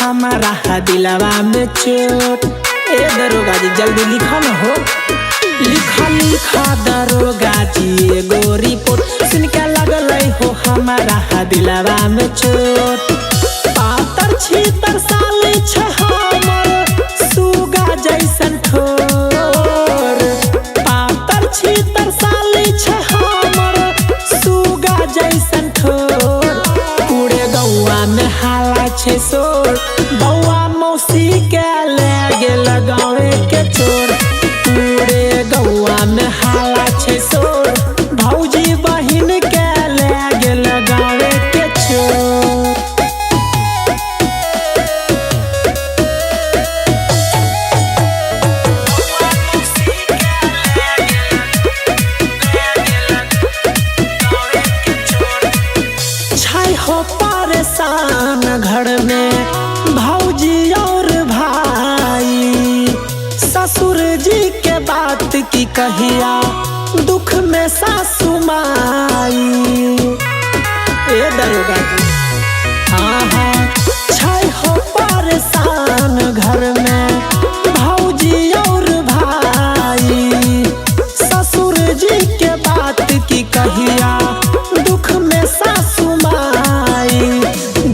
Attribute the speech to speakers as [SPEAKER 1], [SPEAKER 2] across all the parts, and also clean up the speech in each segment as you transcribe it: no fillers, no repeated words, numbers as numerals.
[SPEAKER 1] हमारा दिलवा में चोट। ए दरोगा जी जल्दी लिखो न हो, लिखा लिखा दरोगा जी एगो रिपोर्ट। सुन के लगल हो हमारा दिलवा में चोट। पातर छीतर साली छे हमर सुगा जैसन ठोर। पातर छीतर साली छे हमर सुगा जैसन ठोर। पूरे गौवा में हाला छे शोर, बौआ मौसी के ले गेल गाँवे के चोर। पूरे गौवा में हाला छे शोर, भौजी बहिन के ले गेल गाँवे के चोर। हो परेशान घर में भौजी और भाई, ससुर जी के बात की कहिया दुख में सासू माई। ए दरोगा जी हाँ हाँ छै हो परेशान घर में भौजी और भाई, ससुर जी के बात की कहिया दुख में सासू माई।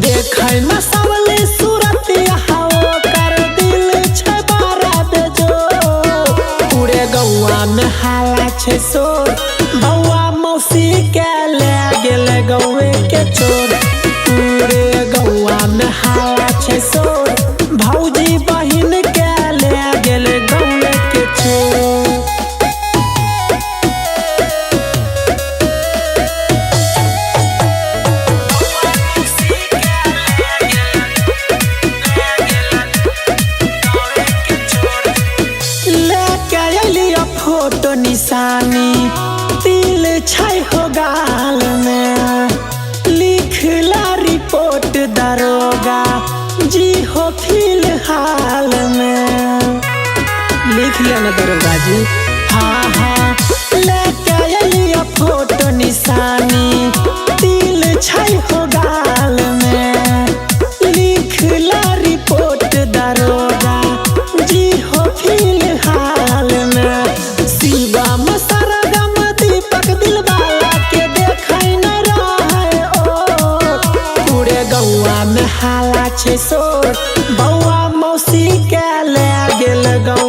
[SPEAKER 1] देखै में सबली सूरत यहाँ कर दिल छे बारा बेजोर। पूरे गौवा में हाला छे शोर, बौआ मौसी के ले गेल गौवे के चोर। पूरे गौवा में हाला छे शोर, भौजी बहिन के ले गेल गौवे के चोर। फोटो निशानी तिल छै हो गाल में, लिखला रिपोर्ट दरोगा जी हो फिलहाल में। लिख लिया ना दरोगा जी हाँ हाँ लेके अलिया फोटो निशानी तिल छै हो गाल में, लिखला रिपोर्ट दरोगा जी हो फिलहाल में। शिवम सरगम दीपक दिलवाला के देखै न रहे ओ। पूरे गौवा में हाला छे शोर, बौआ मौसी के ले गेल गौ